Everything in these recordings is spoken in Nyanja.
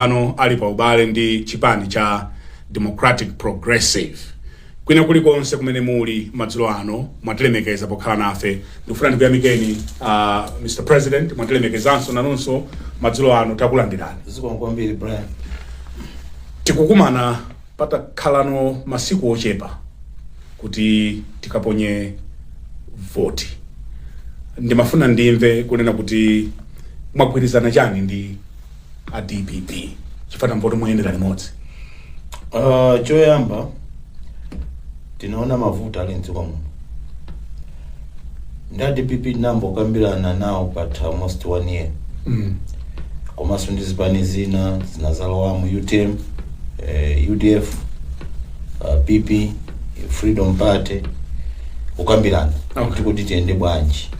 ano ali pa ubale ndi chipani cha Democratic Progressive. Kwina kulikonse kumene muli madzulo ano mwatilemekeza pokhala nafe. Ndikufuna ndikuyamikeni Mr. President, mwatilemekezanso nanunso madzulo ano takulandirani. Zikwambiri Brian. Tikukumana patakhalano masiku ochepa kuti tikaponye voti. Ndimafuna ndimve kunena kuti mwagwirizana chani ndi a DPP chifata mvoto muyendera limodzi. Choyamba tinaona mavuta ali mdziko muno. Nda DPP ndinambokambirana nawo but almost 1 year. Komanso ndi zipani zina zinazalowa mu UTM, UDF, PP, Freedom Party, ukambirana kuti tiende bwanji.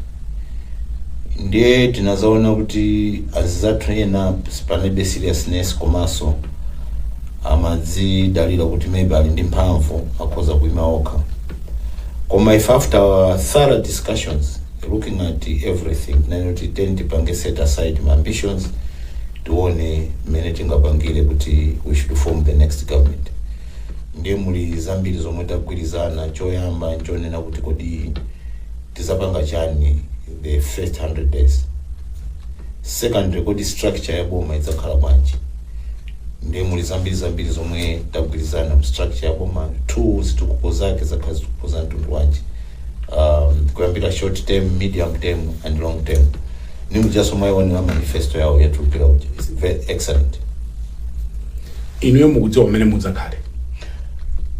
Ndiye tinazaona kuti azizathu ena sipanebe seriousness komanso amadzi dalila kuti maybe ali ndi mphamvu akhoza kuima okha. Koma if after our thorough discussions looking at everything nanoti tipange set aside my ambitions tuone mmene tingapangire kuti we should form the next government. Ndiye muli zambiri zomwe tagwirizana. Choyamba nchonena kuti kodi tizapanga chani the first 100 days. Second, kodi structure ya boma idzakhala bwanji. Ndiye muli zambiri zomwe tagwirizana structure ya boma. Two, zitukuko zake zakhala zitukuko za mtundu wanji. Kuyambira short term, medium term and long term. Just my one manifesto yao yatulukira uja. It's very excellent. Inuyo mukudziwa mmene mudzakhale.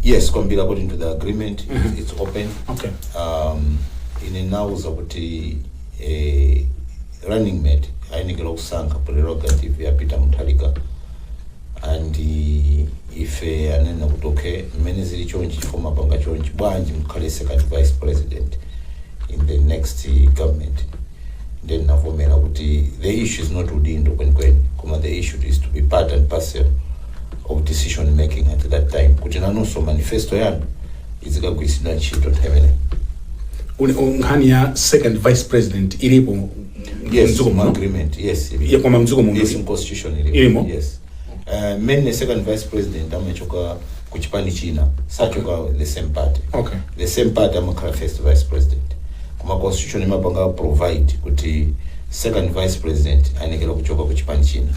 Yes, kwambira according to the agreement, it's open. Okay. Inenauza kuti running mate ainigera kusankha prerogative ya Peter Mutharika and ife anena kuti okay mmene zili chonchi chifoma panga chonchi bwanji mukhale second vice president in the next government. Then navomera kuti the issue is not udindo kwenikweni koma the issue is to be part and parcel of decision making at that time kuti nanonso manifesto yanu izikagwirisira ntchito nthawi nkhani ya second vice president ilipo. Yes, agreement. Yes, ya kwa mzuko mungu. Yes, in constitution ilipo. Yes. Men second vice president amechoka kuchipani China sachoka the same party. Okay. The same party amakhala first vice president. Kuma constitution imapanga provide kuti second vice president anekera kuchoka kuchipani China.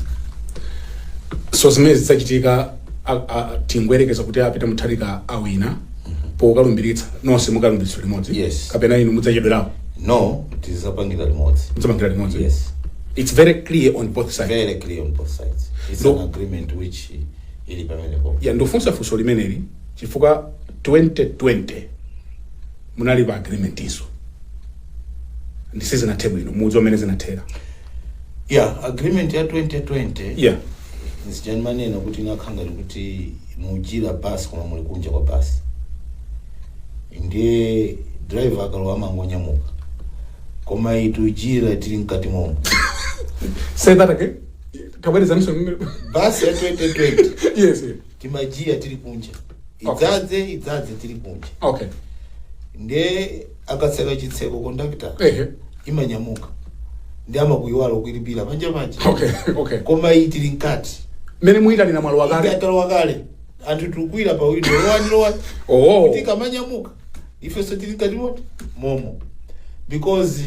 So zimene zisachitika tingwerekeza kuti Peter Mutharika awina po kalumbiritsa nonse mukalumbiritsa limodzi. Yes. Kapena inu mudzachedwerapo. No, tizapangira limodzi. Mudzapangira limodzi. Yes. It's very clear on both sides. Very clear on both sides. It's an agreement which ili pamenepo. Ya ndofunsa funso limeneli chifukwa 2020 munali pa agreement iso. Ndisize na table ino muzo mene zinathera. Yeah, agreement ya 2020. Yeah. Nsijanimane na kuti nakhanga kuti mujira basi koma muli kunja kwa basi. Ndiye driver akalowa mangonyamuka. Koma itujira tili mkati momo. Say that again. Tabweza niso basi ya 2020. Yes. Timajia tili kunja. Okay. Idzaze tili kunja. Okay. Ndiye akatseka chitseko conductor. Imanyamuka. Ndiye amakuyiwala kuilipira manja. Okay. Koma itili mkati. Mene muita nina mwalo wakale. Ikatalo wakale. Antu tukuila pa window. Rowa. Oh. Kutika manyamuka. Ife so tili mkati momo. Because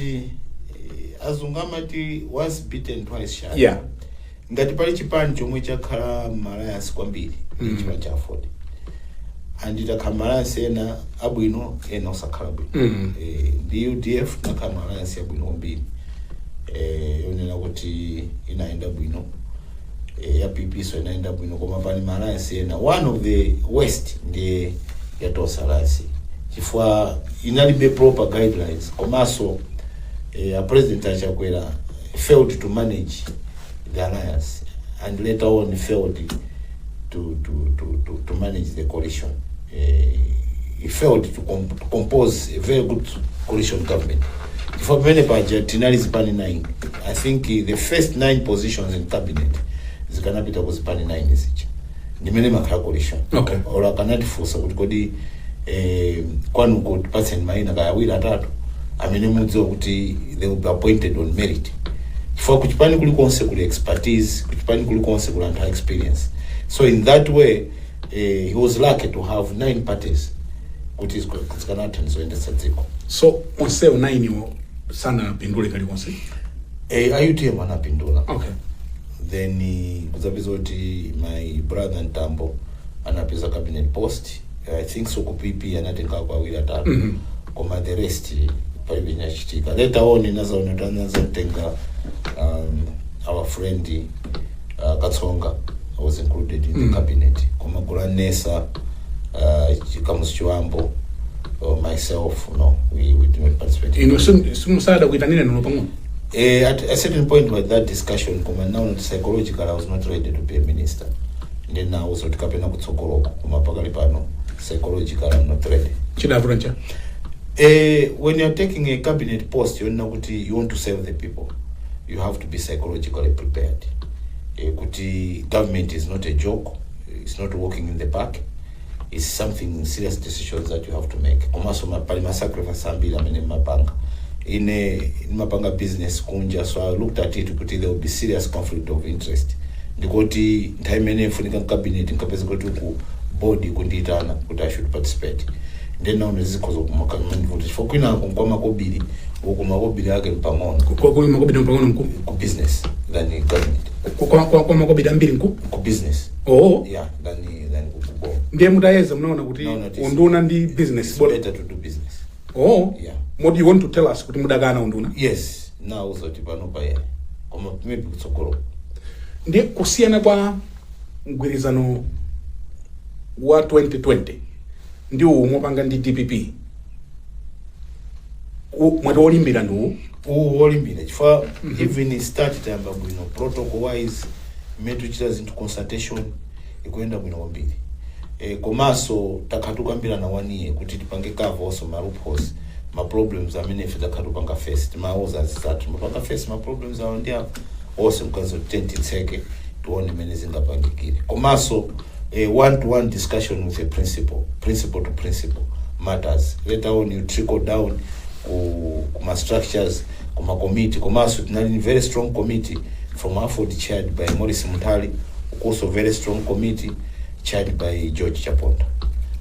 azungamati once bitten twice shy. Yeah. Ngati pali chipani chomwe chakhala malaya kwambiri chipani cha Aford. And itakhamalaya ena abwino ena osakhala bwino. The UDF nakhamalaya abwino kwambiri. Yonena kuti inaenda bwino. Ya PP so inaenda bwino koma pali malaya ena. One of the worst ndiye yatosalasi. Chifukwa inalibe proper guidelines. Komaso a president achakwera failed to manage the alliance and later on failed to manage the coalition. He failed to compose a very good coalition government. For many budget, Tinari Zipani 9. I think the first 9 positions in cabinet Zikanabita was Zipani 9 is each. The minimum coalition. Okay. Or a Canadi force would go the one good person, Maina, I will at that. I mean, they will be appointed on merit. chifukwa kuchipani kuli konse kuli expertise, kuchipani kuli konse kuli anthu experience. So in that way he was lucky to have 9 parties kuti zikanathandiza kuyendetsa dziko. So onsewo 9 sana pindule kali konse IUTM anapindula. Okay. Then kuzapeza kuti my brother Ntambo anapeza cabinet post. I think so kupipi anatenga kwa wila tatu. Koma the rest pali binyachitika. Later on inaza tenga our friend Katsonga was included in the cabinet. Koma kula Nesa Kamus Chiwambo myself, no, we did not participate. Sumusada kuitanine no pango. At a certain point with that discussion, now not psychological, I was not ready to be a minister. And then I was at Kapena Kutsokoro, Pagalipano, psychological, I'm not ready. When you're taking a cabinet post, you want to serve the people. You have to be psychologically prepared. Government is not a joke. It's not walking in the park. It's something serious decisions that you have to make. In Mapanga business kunja, so I looked at it because there would be serious conflict of interest. Ndikoti time ene funika cabinet nkapeza kuti ku body kunditana kuti I should participate. Then now nezikozo kumakamani vote for kwina kwa makobiri okumakobiri yake mpangona kwa makobiri mpangona ku business than government kwa makobiri ambiri ku business. Oh yeah, than ku ndiye mutayeza mnaona kuti unduna ndi business better to do business. Oh yeah. What do you want to tell us kuti mudagana unduna? Yes, now so tipano paye koma maybe kutsokolo ndiye kusiyana kwa mgwirizano wa 2020 ndio umopanga ndi DPP mwato olimbira ndo olimbira chifukwa even started amba bwino protocol wise metu chita zinthu consultation ikuenda bwino kwambiri. Komaso takhatukambira na 1 year kuti tipange cover also ma loopholes ma problems amene ife takhatupanga face timauza zitatu mapanga face ma problems awo ndi apo also mkanzo tentitseke tuone mene zingapangikire. Komaso one-to-one discussion with a principle to principle matters. Later on you trickle down kuma structures, kuma committee. Komaso tinali very strong committee from Aford chaired by Morris Mutali, also very strong committee chaired by George Chaponda.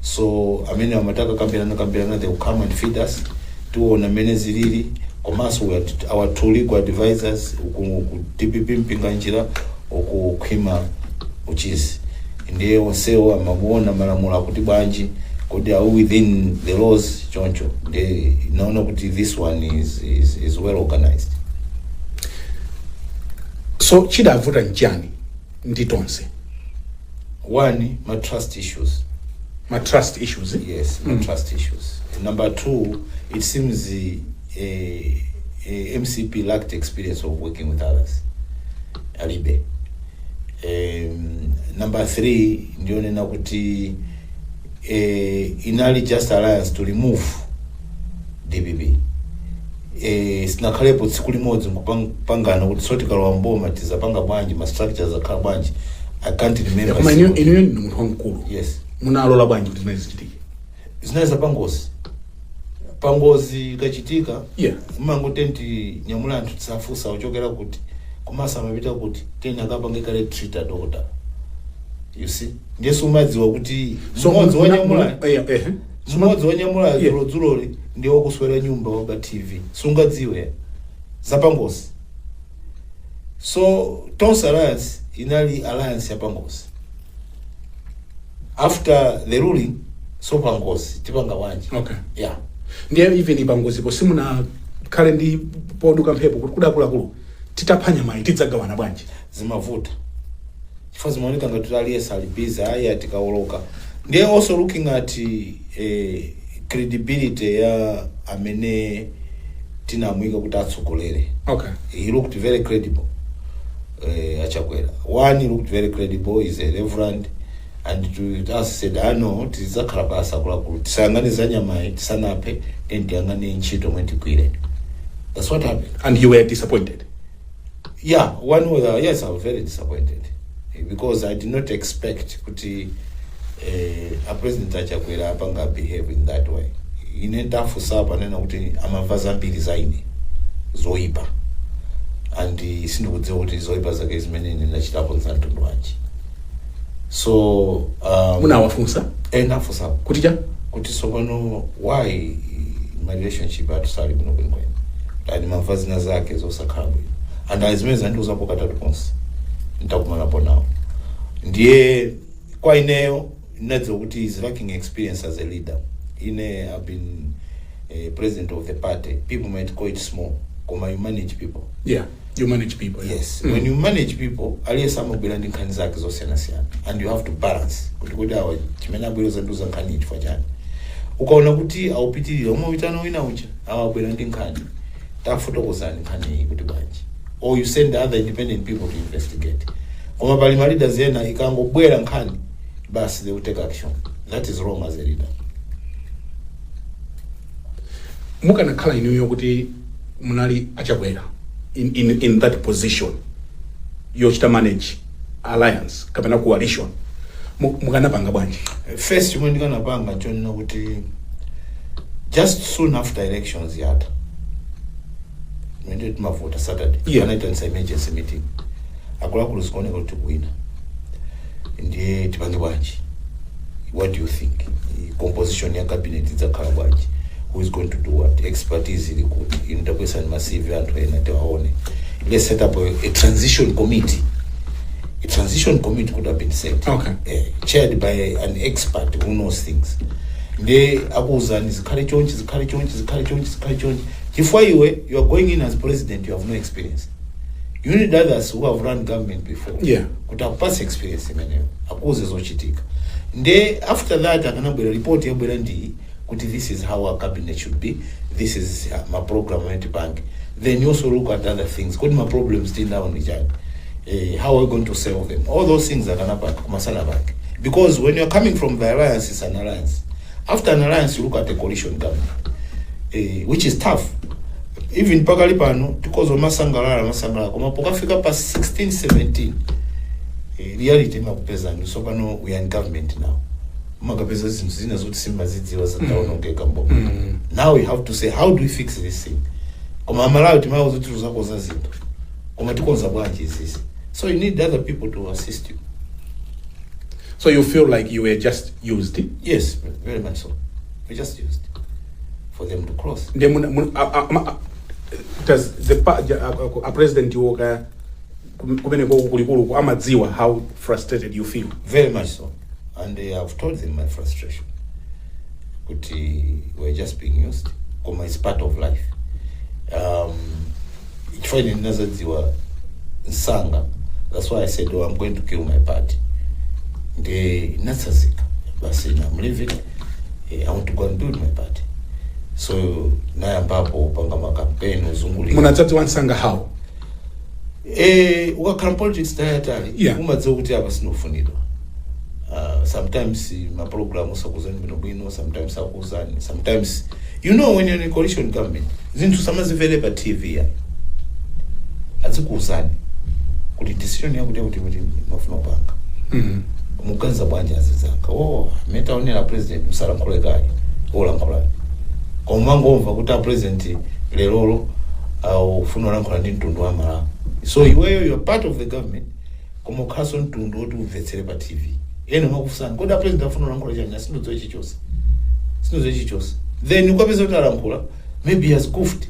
So amene amataka kambirana they will come and feed us tuona mene zilili. Komaso we are our two legal advisors ku DPP mpinga njira okukhima uchizi ndiye onsewo amamuona malamulo kuti bwanji kuti are within the laws choncho ndiye naona kuti this one is well organized. So chidavuta njani ndi tonse? One, my trust issues. My trust issues? Yes, my trust issues. Number 2, it seems MCP lacked experience of working with others. Alibe. Number 3, ndione na kuti inali just alliance to remove DBB. Sinakhalepo tsiku limodzi kupangana kuti soti kalwa mboma tizapanga bwanji ma structures akhala bwanji. I can't remember. Koma inu ndi munthu wankulu. Yes. Munalola bwanji kuti zimene zichitike? Zinaweza pangozi kachitika. Yeah. Mangotenti nyamula anthu tisafusa ochokera kuti kumasa mapita kuti tena akapanga kale treated doctor. You see? Ndeso madziwa kuti mumodzi wanyamula. Mumodzi wanyamula dzuloli ndiwo kuswera nyumba wa TV. Sungadziwe. Zapangozi. So Tonsa Alliance inali alliance ya pangozi. After the ruling, so pangozi tipanga wanji. Okay. Yeah. Ndiye even ipangozi po simuna kale ndi poduka mphepo kuti kudakulu titaphanya mai tidzagawana bwanji zimavuta. Chifukwa zimaoneka ngati aliyesa alibiza aya tikaoloka. Ndiye also looking at credibility ya amene tinamwika kuti atsogolere. Okay. He looked very credible. Achakwera. One, he looked very credible. He's a reverend. And to us said, I know, tizakarabasa kulakulu. Tisangani zanyamai, tisanape, tentiangani nchito mwentikwire. That's what happened. And you were disappointed? Yeah, yes, I was very disappointed. Because I did not expect kuti a president Achakwera apanga behave in that way. Inenda fusapa nena kuti amavaza mbili zaini. Zoipa. and sindikudziwa kuti zoipa zake zimene ndinachitapo zantundu wanji. So munawafunsa nafunsa kuti sopano why my relationship atusali bwino kwenikweni and mamva zina zake zosakhala bwino and azimene zandiuzapo katatu konse nitakumanapo nawo. Ndiye kwa ineyo ndinadziwa kuti is lacking experience as a leader. I've been president of the party. People might call it small. Koma, you manage people. Yeah, you manage people. Yeah. Yes. When you manage people, aliye sama belandi nkhani zake zosiyana-siyana, and you have to balance. Kuti awa chimene abwera zanduza nkhani ichifukwa chani. Ukaona kuti aupitirira umawitana wina ucha awabwera ndi nkhani tafotokozani nkhani kuti bwanji. Or you send other independent people to investigate. Koma pali ma leaders ena ikangobwera nkhani basi they will take action. That is wrong as a leader. Mukanakhala inuyo kuti munali achabwera in that position yochita manage alliance kapena coalition mukanapanga bwanji? First chimwe ndikanapanga chonena kuti just soon after elections yata mende mavota Saturday anaita emergency meeting akuluakulu zikuoneka kuti kuwina ndiye tipange bwanji. What do you think? Composition ya cabinet idzakhala bwanji? Who is going to do what? Expertise ili kuti indakwesa ni massive anthu ena tewaone. Let's set up a transition committee. A transition committee could have been set. Okay. Chaired by an expert who knows things. They akuzani zikhale chonchi. Chifukwa iwe you are going in as president, you have no experience. You need others who have run government before. Yeah. Could have past experience imeneyo. Akuze zochitika. Nde after that akanabwera report yabwera ndi kuti this is how our cabinet should be, this is my program at bank. Then you also look at other things. What my problems still now on the how are we going to solve them? All those things are gonna back masala back. Because when you're coming from the alliance, it's an alliance. After an alliance, you look at the coalition government, which is tough. Even pakalipano because of masangala koma pokafika pa 16 17 reality makupeza so pano we are in government now. Makapeza zinthu zina zoti simbazidziwa zataonongeka mboma. Now we have to say how do we fix this thing? Koma amalawi timawo zoti tuzakoza zinthu. Koma tikonza bwanji izisi. So you need other people to assist you. So you feel like you were just used? Yes, very much so. We just used for them to cross. Does a president you kumene kulikulu amadziwa how frustrated you feel? Very much so. And I've told them my frustration. We're just being used. Koma is part of life. That's why I said, I'm going to kill my party. I'm leaving. I want to go and build my party. So now I'm upanga makampeni uzunguli. Munatati wansanga how? Wakana politics tayatari. Yeah. Umadziwa kuti apa sinofunidwa. Sometimes my program usakuzani bino, sometimes akuzani, sometimes when you're in a coalition government, zinthu samazivele pa TV ya. Azikuzani. Kuti decision yakuti mafuna upanga. Muganza bwanja azizanga. Metaonera president msalankhule kai. Olankhulani. Koma ngomva kuti a president Lelo au funa olankhula ndi mtundu wa Malawi. So you're part of the government. Koma ukhaso mtundu oti umvetsere pa TV. Makufusana. Kodi a president afuna olankhula chanya sinozo ichichonse. Then ukapeza kuti alankhula, maybe he has goofed.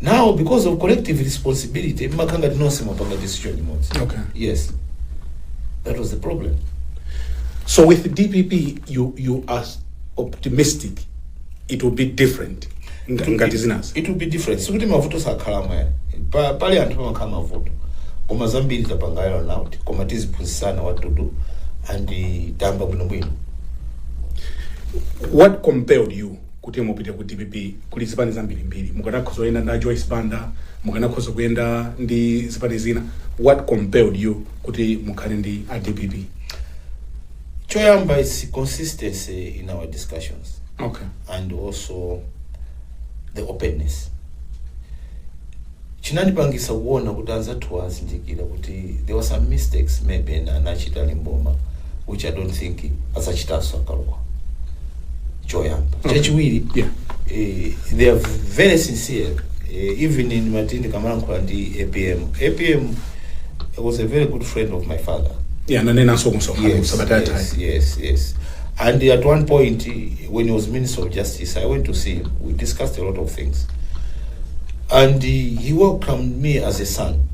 Now because of collective responsibility, makanga dinonse mapanga decision imodzi. Okay. Yes. That was the problem. So with the DPP, you are optimistic it will be different. It will be different. So kuti mavuto sakhalama pali anthu pamakhala mavuto. Koma zambiri tapangayala now. Koma tiziphunzisana what to do and tamba bwino. What compelled you kuti mupite ku DPP kuli zipani zambiri mbiri? Mukanakhoza kuyenda na Joyce Banda, mukanakhoza kuyenda ndi zipani zina. What compelled you kuti mukhale ndi a DPP? Choyamba is consistency in our discussions. Okay. And also the openness. Chinandipangisa kuona kuti anzathu azindikira kuti there were some mistakes maybe anachita Limboma which I don't think azachitaso akalwa. Choyamba. Okay. Chachiwiri, yeah. They are very sincere even in Matindi Kamankwa and the APM was a very good friend of my father. Yeah, Yes. And at one point, when he was Minister of Justice, I went to see him. We discussed a lot of things. And he welcomed me as a son.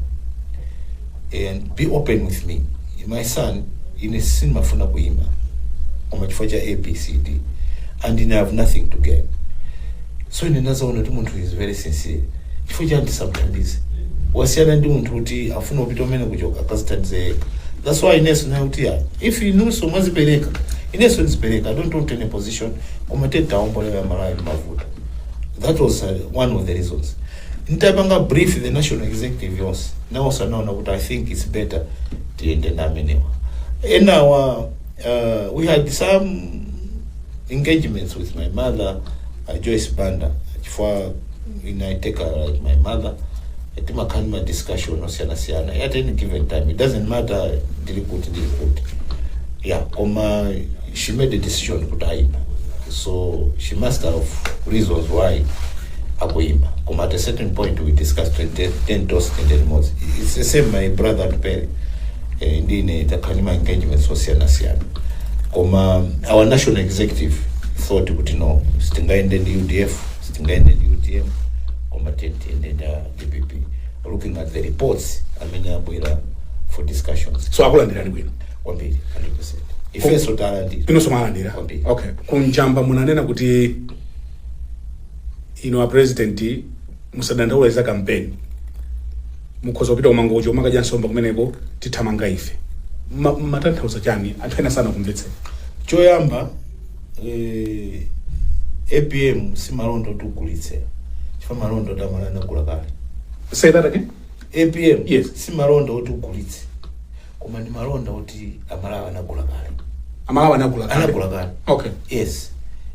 And be open with me. My son, in a sin mafuna kuima. Omachifaja ABCD. And I have nothing to gain. So in another one, who is very sincere. If you just sometimes wasiana ndi munthu kuti afuna kupita umene kuchoka akasitanze. That's why ineso na utia. If you know so mazipereka, ineso nzipereka. I don't want any position. Kumateta ombolewa malaya mavuta. That was one of the reasons. Ntabanga brief the national executive yours. Now also now what I think it's better to end the name. And now we had some engagements with my mother, Joyce Banda, for when I take her like my mother. At my discussion at any given time. It doesn't matter the yeah, Koma, she made the decision to die. So she must have reasons why Akoima. Koma at a certain point we discussed 10 toast and 10 months. It's the same my brother Perry. Indeed the Kanima engagement Siana. Koma our national executive thought you know Stinga ended UDF, Stinga ended UTM. Combatant and the DPP, looking at the reports, for discussions. So I will end it 100%. If it's so talent, okay. Kunjamba munanena kuti a president musadanda uleza campaign. Mukozo pita umangojo makaja nsomba kumeneko tithamanga ife. Matanthauza chani aphena sana kumvetse. Choyamba APM simalondo tukulitse. Marondo da malana kulakali. Say that again? APM. Yes. Si marondo otu kulitse. Koma ni marondo oti amalawa na kulakali. Amalawa na kulakali. Ana kulakali. Okay. Yes.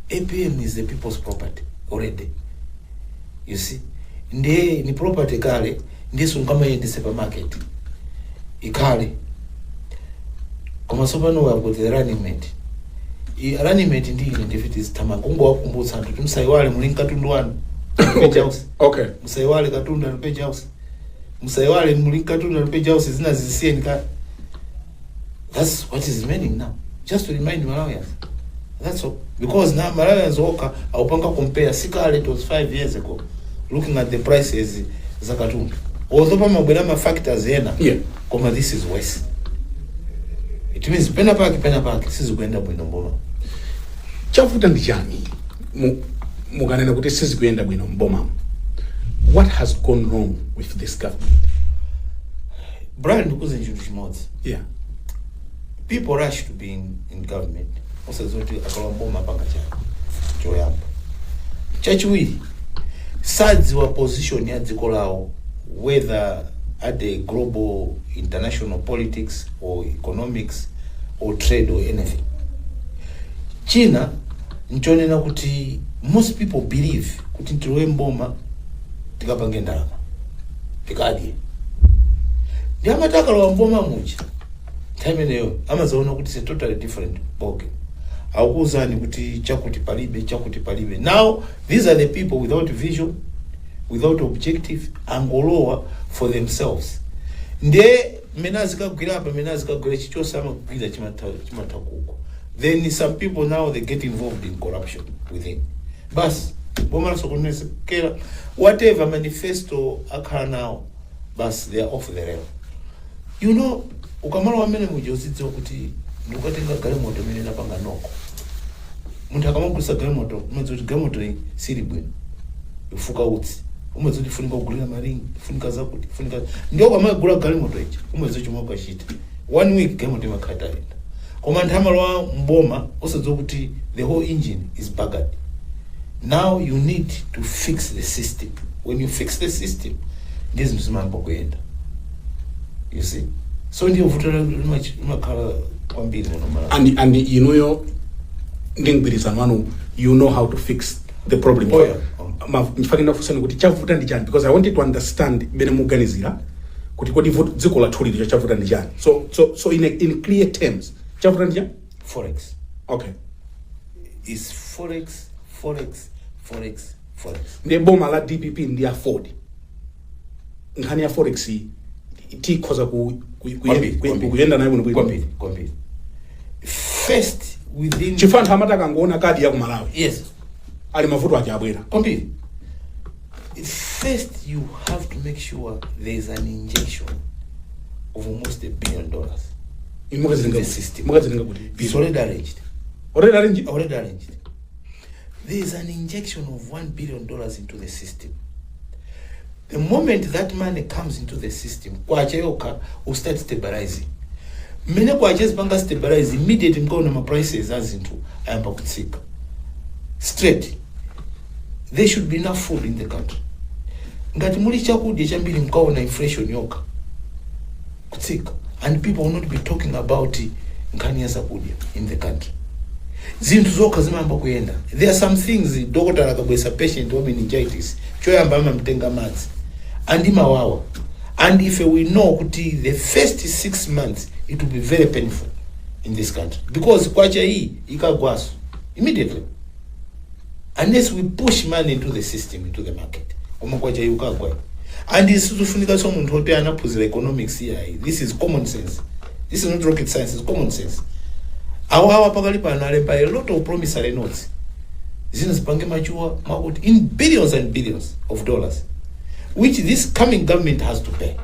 APM is the people's property already. You see? Ni property kale, ndiso ngama yendi supermarket. Ikale. Koma sopano wa got the running mate. Running mate ndi defeat is tamakungo wakumbutsa ntu tumsaiwale mulinka tundwanu. Okay. Musaiwale katunda no page house. Musaiwale mulinka katunda no page house zina zisieni ka. That's what is meaning now. Just to remind Malawians. That's all. Because now Malawians woka awupanga compare sikale it was 5 years ago. Looking at the prices za katunda. Although mabwela factors yena. Yeah. Koma this is worse. It means pena paki sizikwenda bwino mboma. Chavuta ndijani. Muganena kuti sizikuyenda bwino mboma. What has gone wrong with this government? Brian ukuze njudu chimodzi. Yeah. People rush to be in government. Osazoti akala mboma panga chako. Choyamba. Chachiwiri. Sides wa position ya dziko lao, whether at the global international politics or economics or trade or anything. China nchonena kuti most people believe kuti ntilowe mboma tikapange ndalama tikadye ndi amataka lowa mboma mucha time neyo amazaona kuti it's a totally different ballgame. Awukuzani kuti chakuti palibe. Now these are the people without vision, without objective, angolowa for themselves. Ndiye menazika kugirapa menazika kugire chichosama kugira chimatakuko. Then some people now they get involved in corruption within. Bas, bomara sokonese kera whatever manifesto akhala now, bas they are off the rail. You know, ukamala wamene mujozitso kuti ndikutenga galimoto mene napanga noko. Munthu akamagusa galimoto, umazoti galimoto siri bwino. Ufuka utsi. Umazoti funika kugulira maringi, funika zakuti, funika. Ndio kamagula galimoto ichi, umazoti mwaka shita. 1 week galimoto makata enda. Komandama lwa mboma osazokuti the whole engine is buggered. Now you need to fix the system. When you fix the system, this is mambo kwenda. You see? So ndio vutala makala kwambiri no. And you know your you know how to fix the problem. Oh, yeah. Mfakina fusani kuti chavuta ndi chani, because I wanted to understand bene muganizira kuti kodi dziko la thuli chavuta ndi chani. So in clear terms, chavuta ndi chani? Forex. Okay. Is forex. forex. Ne boma la DPP ndi Aford. Nkhani ya forex tikhoza kuyenda nayo kwambiri. First within chifantha amata kangoona kadi ya ku Malawi. Yes. Ali mavuto achabwera. Kwambiri. First you have to make sure there is an injection of almost $1 billion in the system. It's already arranged. Already arranged. There is an injection of $1 billion into the system. The moment that money comes into the system, kwachayoka will start stabilizing. Mene kwaches banga stabilize immediately mkaona ma prices as into ayamba kutsika. Straight. There should be enough food in the country. Ngati muli chakudya chambiri mkaona inflation yoka kutsika, and people will not be talking about nkhani ya zakudya in the country. Zinthu zoka zimamba kuyenda. There are some things doctor akabwesa patient wa meningitis choyamba amamtenga madzi and imawawa, and if we know kuti the first 6 months it will be very painful in this country because kwacha hii ikagwaso immediately unless we push money into the system, into the market. Kwacha hii ukagwa, and this is ufunika so muntu hote anaphuzira economics here. This is common sense. This is not rocket science, it's common sense. Awa pakali panalemba a lot of promissory notes zinazipange machuwa makuti in billions and billions of dollars, which this coming government has to pay.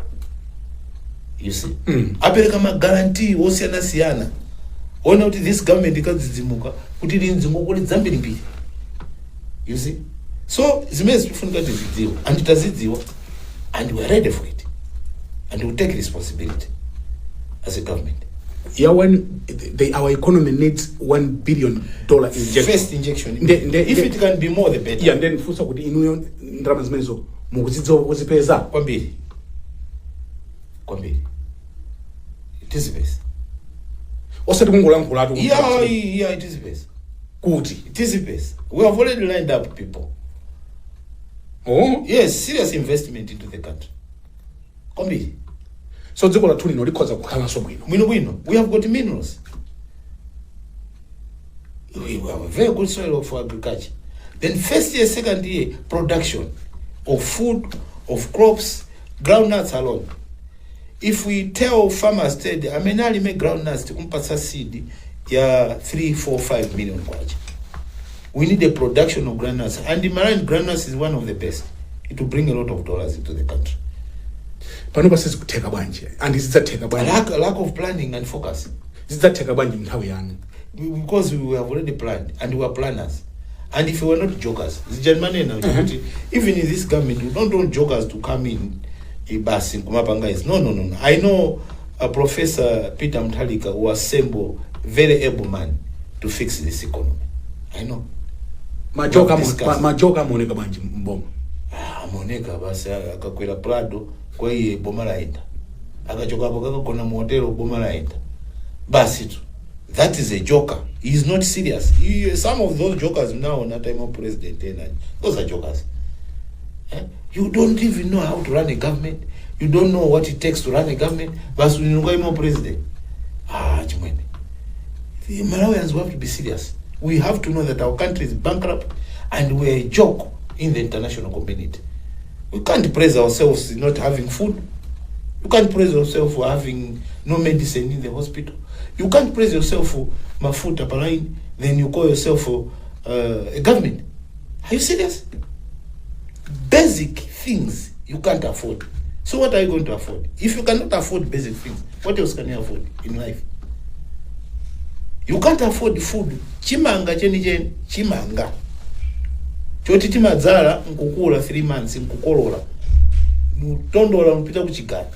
You see, apereka ma guarantee osiyana ona kuti this government ikadzidzimuka kuti linzingo kuli dzambiri mbiri. You see, so zimezi tifunika tizidziwa and tazidziwa, and we are ready for it, and we will take responsibility as a government. Yeah, when our economy needs $1 billion injection. First injection. If it can be more, the better. Yeah, and then fusa kuti inu ndrama zimenezo mukuzidziwa kuzipeza kwambiri. It is best. Osati kungolankhula atu. Yeah, it is best. Kuti it is best. We have already lined up people. Oh yes, serious investment into the country. Kwambiri. So dziko la tuli no likhoza kukhala so bwino. We have got minerals. We have a very good soil for agriculture. Then first year, second year, production of food, of crops, groundnuts alone. If we tell farmers today, I mean, I make groundnuts to kumpasa seed, yeah, 3, 4, 5 million kwacha. We need a production of groundnuts, and the marine groundnuts is one of the best. It will bring a lot of dollars into the country. Panopa says kuteka banje, and is that take a lack of planning and focus. Is that take a banje nthawi yani? Because we have already planned, and we are planners. And if we were not jokers, the German even in this government, we don't want jokers to come in a bus in Kumapangais. No. I know a Professor Peter Mtalika who assembled very able man to fix this economy. I know. Majoka moneka banje mboma. Moneka basi akakwera Prado kwa hiyo boma laenda. Akachoka hapo kakona motelo boma laenda. Basi tu. That is a joker. He is not serious. Some of those jokers now on that time of president, those are jokers. You don't even know how to run a government. You don't know what it takes to run a government. But when you go president, Jimene. The Malawians have to be serious. We have to know that our country is bankrupt and we're a joke in the international community. We can't praise ourselves not having food. You can't praise yourself for having no medicine in the hospital. You can't praise yourself for mafuta paline, then you call yourself a government. Are you serious? Basic things you can't afford. So what are you going to afford? If you cannot afford basic things, what else can you afford in life? You can't afford food. Chimanga chimanga. Choti timadzala nkukula 3 months nkukolola. Mutondola mpita kuchigala.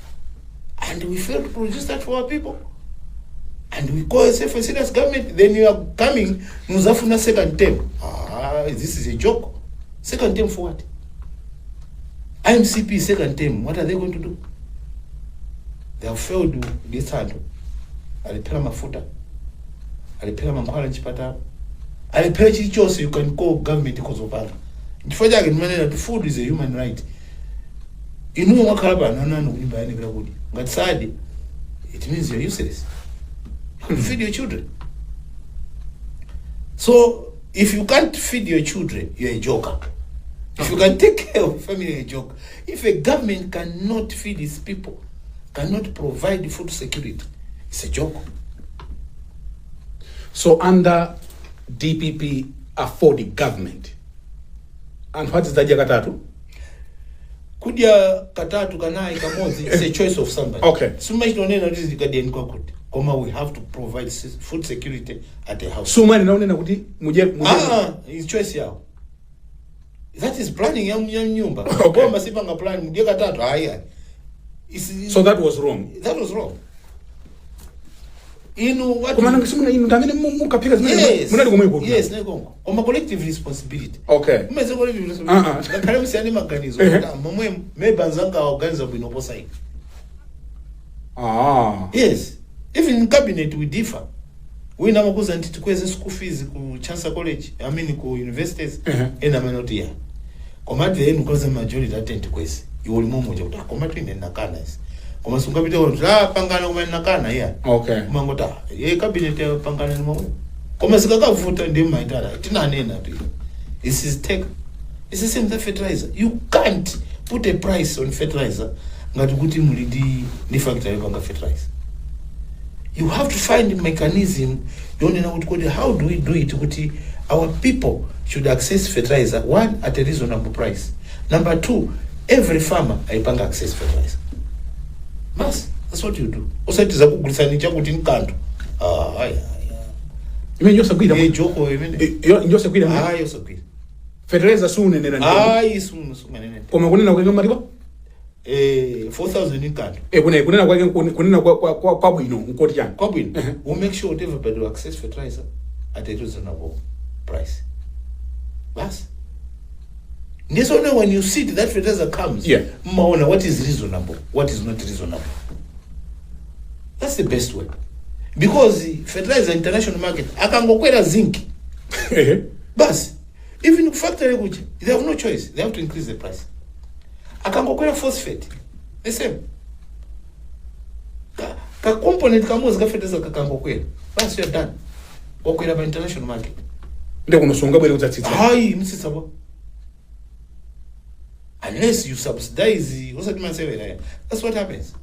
And we fail to produce that for our people. And we call ourselves a serious government. Then you are coming, Muzafuna second term. This is a joke. Second term for what? IMCP second term. What are they going to do? They have failed to this handle. Alipela mafuta. Alipela mamkwala nchipata. Alipela chichose you can call government because of that. Nifanya that food is a human right. Inu wakalaba nanano kunyumba yani bila kudi. Ngatsadi, it means you're useless. You feed your children. So if you can't feed your children, you're a joker. If you can take care of family, a joke. If a government cannot feed its people, cannot provide food security, it's a joke. So under DPP Aford government, and what is the Jagatatu? Kudia katatu kanai kamozi, it's a choice of somebody. Okay. So much don't know this is Guardian Kokut. Koma, we have to provide food security at the house. So many don't know it's choice yao. That is planning young nyumba. Okay. Koma sipanga plan mudia katatu haya. So that was wrong. That was wrong. You know what? Yes, nego. Koma collective responsibility. Okay. Collective responsibility. Na kare msiani maganizo. Mamwe mebanzanga organiza bwinoposai. Yes. Even in cabinet we differ. We na makuza ntitukweze school fees ku Chancellor College, I mean ku universities ena minority ya. Koma the end because majority attend kwezi. You will move moja uta koma tu ina kana is. Koma sunga bito la pangana kuma ina kana ya. Okay. Mangota. Ye cabinet ya pangana ni mwe. Koma sikaka vuta ndi maitara. Tina nena tu. This is take. It's the same the fertilizer. You can't put a price on fertilizer ngati kuti mulidi ni factory panga fertilizer. You have to find a mechanism. Don't know how do we do it? Our people should access fertilizer, one, at a reasonable price. Number two, every farmer aipanga access fertilizer. That's what you do. Also, it is a good listening to what in Kanto. You mean you're so good? You're so good. You're so good. Fertilizer soon and then. Soon. Koma kunena kwa mariba? 4,000 in Kanto. Kunena kwa bwino nkoti yangu. Kwa bwino. We'll make sure everybody will access fertilizer at a reasonable price. This only when you see that fertilizer comes, maona what is reasonable, what is not reasonable. That's the best way. Because fertilizer international market, akangokwera zinc. Bas, even factory which they have no choice, they have to increase the price. Akangokwera phosphate, the same. Ka component kamozi ka fertilizer kakangokwera. Bas, you're done. Okwera by international market. Ndio kunosonga bwele uzatsitsa. Hayi msitsabo. Unless you subsidize, that's what happens.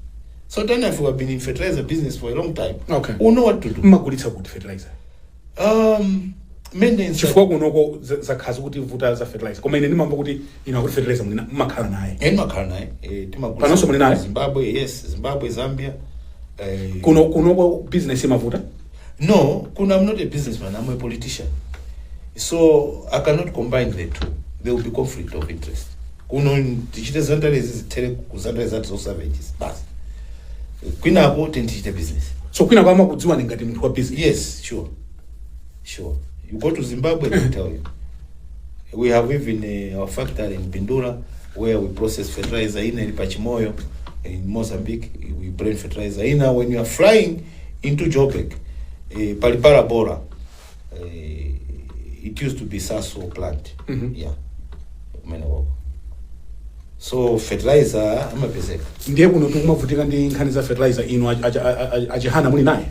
So then if you have been in fertilizer business for a long time, okay, you know what to do. Magulitsa good fertilizer. Maintenance. Chifukwa kunoko zakhazi kuti vuta za fertilizer. Koma ine ndimamba kuti ina kuti fertilizer muna makhala naye. Makhala naye. Timagulitsa. Panonso muli naye. Zimbabwe, yes, Zimbabwe, Zambia. Kunoko business mavuta? No, I'm not a businessman, I'm a politician. So I cannot combine the two. There will be conflict of interest. Tichite zantales tele kuzantales zathu savages bas kwina ko tichite business. So kwina kwa makudziwa ngati mnthu wa business? Yes, sure. You go to Zimbabwe, they tell you. We have even our factory in Bindura where we process fertilizer in Pachimoyo. In Mozambique we blend fertilizer in. When you are flying into Joburg, Palipara Bora, it used to be Sasso plant. Yeah. So fertilizer amapezeka. Ndiye kuno tumavutika ndi nkhani za fertilizer ino a Chihana muli naye.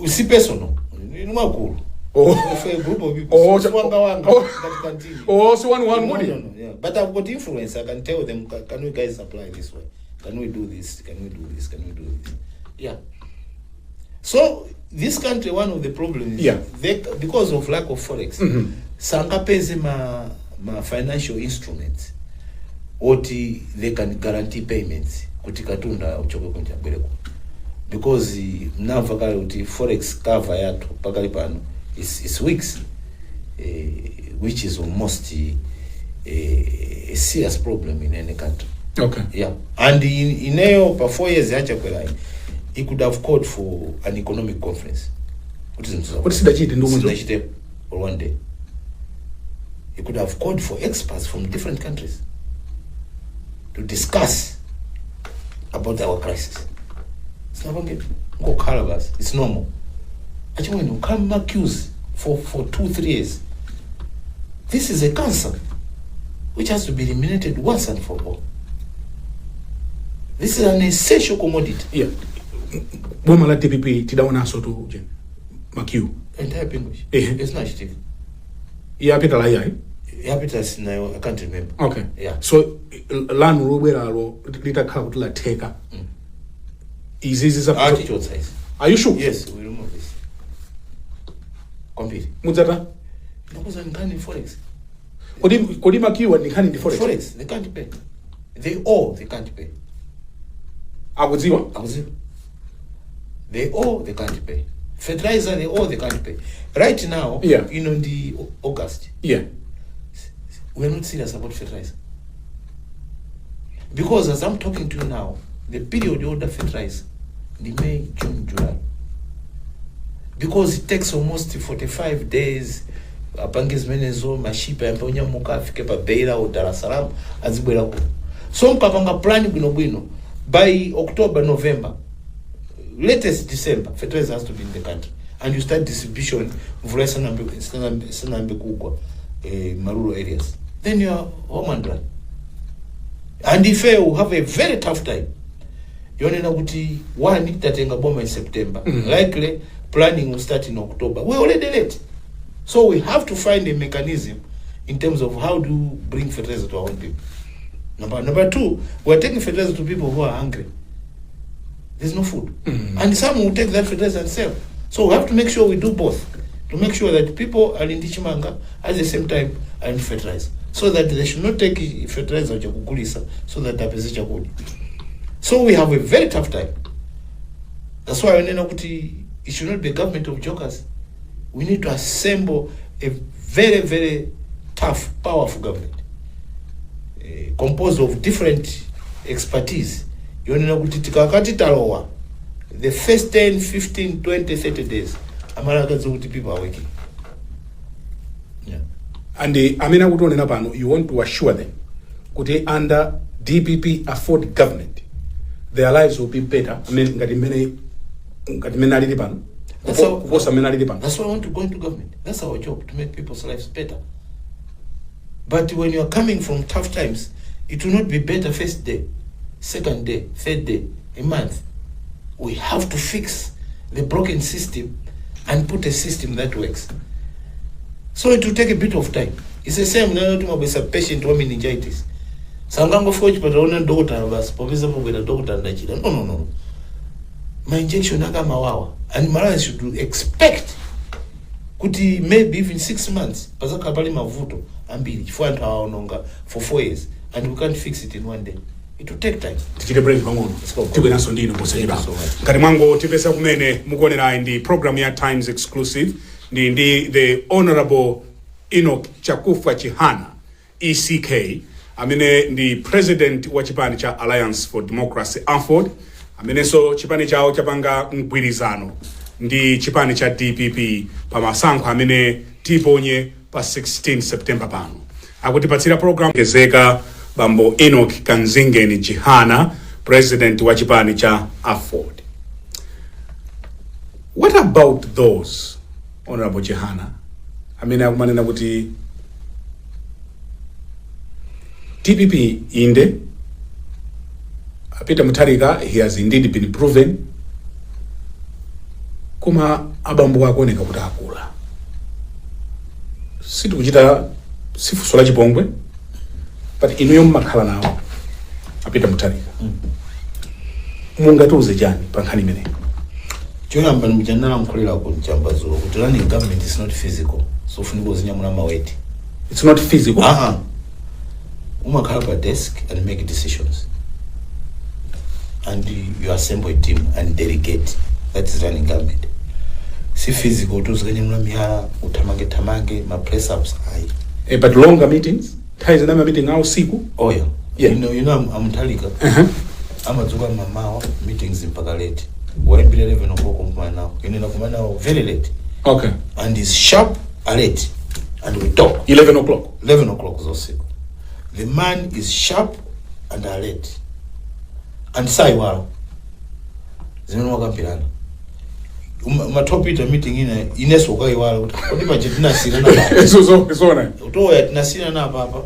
Si personal. Ni makulu. For a group of people. That continue. So one mudi. No. Yeah. But I've got influence. I can tell them, can we guys supply this way? Can we do this? Can we do this? Can we do this? Yeah. So this country, one of the problems is because of lack of forex. Sanga peze ma financial instruments. Oti they can guarantee payments kuti katunda uchoke kunja bereko, because mnamva kale uti forex cover yatu pakali pano is weeks, which is almost a serious problem in any country. Okay. Yeah. And in for 4 years he could have called for an economic conference. What is the for one day? He could have called for experts from different countries to discuss about our crisis. It's not going to it's normal. Actually, when you come accused for 2-3 years, this is a cancer which has to be eliminated once and for all. This is an essential commodity. Yeah. Bomala TPP tidaona so to Makiu. Entire English. It's not Steve. Yeah, Peter Laya. Habitats nayo I can't remember. Okay. Yeah. So land lobweralo litakhala kuti latheka. Is Attitude size. Are you sure? Yes, we remove this. Completely. Mudzata? Because they can't forex. Kodi makiwa ni khani ndi forex. Forex, they can't pay. They owe, they can't pay. Akudziwa? They owe, they can't pay. Fertilizer, they owe, they can't pay. Right now, yeah. The August. Yeah. We're not serious about fertilizer. Because as I'm talking to you now, the period you order fertilizer, the May, June, July. Because it takes almost 45 days. Apangis menezo mashipa yamponya muka afike pa Beira or Dar es Salaam azibwera ku. So mpapanga plan bwino by October, November, latest December, fertilizer has to be in the country, and you start distribution mvula sanambe kugwa marural areas. Then you are home and dry. And if you have a very tough time, you know kuti one tatenga bomba in September. Likely planning will start in October. We're already late. So we have to find a mechanism in terms of how to bring fertilizer to our own people. Number two, we're taking fertilizer to people who are hungry. There's no food. And some will take that fertilizer and sell. So we have to make sure we do both. To make sure that people are in Dichimanga at the same time are in fertilizer. So that they should not take fertilizer so that they are. So we have a very tough time. That's why it should not be a government of jokers. We need to assemble a very, very tough, powerful government, composed of different expertise. The first 10, 15, 20, 30 days, people are working. Yeah. And you want to assure them, under DPP Aford government, their lives will be better. That's why I want to go into government. That's our job, to make people's lives better. But when you are coming from tough times, it will not be better first day, second day, third day, a month. We have to fix the broken system and put a system that works. So it will take a bit of time. It's the same as a patient with meningitis. Sangango forge but on daughter was professor with a doctor and no. My injection naga mawawa. And Malawi should expect kuti maybe even 6 months pazaka pali mavuto ambiri chifukwa anthu aononga for 4 years, and we can't fix it in one day. It will take time. Tichite break pang'ono. Tibweranso ndino posachedwa. Ngati mwango tipesa kumene mukuonera ndi program ya Times Exclusive ndi the Honorable Enock Chakufa Chihana ECK amene ndi president wa chipani cha Alliance for Democracy Aford, amene so chipani chao chapanga mgwirizano ndi chipani cha DPP pa masankho amene tiponye pa 16 September pano. Akutipatsira program kezeka bambo Enock Kanzingeni Chihana, president wa chipani cha Aford. What about those, Honorable Chihana? Amene akumanena kuti DPP inde Peter Mutharika, he has indeed been proven. Koma abambo wakoneka kuti akula. Situ kuchita sifuso la chipongwe, but inuyo mmakhala nawo Peter Mutharika. Mungatuze chani pa nkhani imene. Choyamba mchanala mkulira ku chambazulo kuti running government is not physical. So funiko zinyamula maweti. It's not physical. Umakhala pa desk and make decisions. And you assemble a team and delegate. That is running government. Si physical to zanyamula mihala utamange ma press ups high. But longer meetings? Ties na meeting au siku? Oh yeah. Yeah. You know I'm Mutharika. Amazuka mamawa meetings mpaka late. Why be 11 o'clock now? You know very late. Okay. And it's sharp alert. And we talk. 11 o'clock. 11 o'clock is also. The man is sharp and alert. And saiwala. Zimeno wakampirana. Matopita meeting ineso kaiwala. Odipa jetina sina na baba. So na. Utoya tina sina na baba.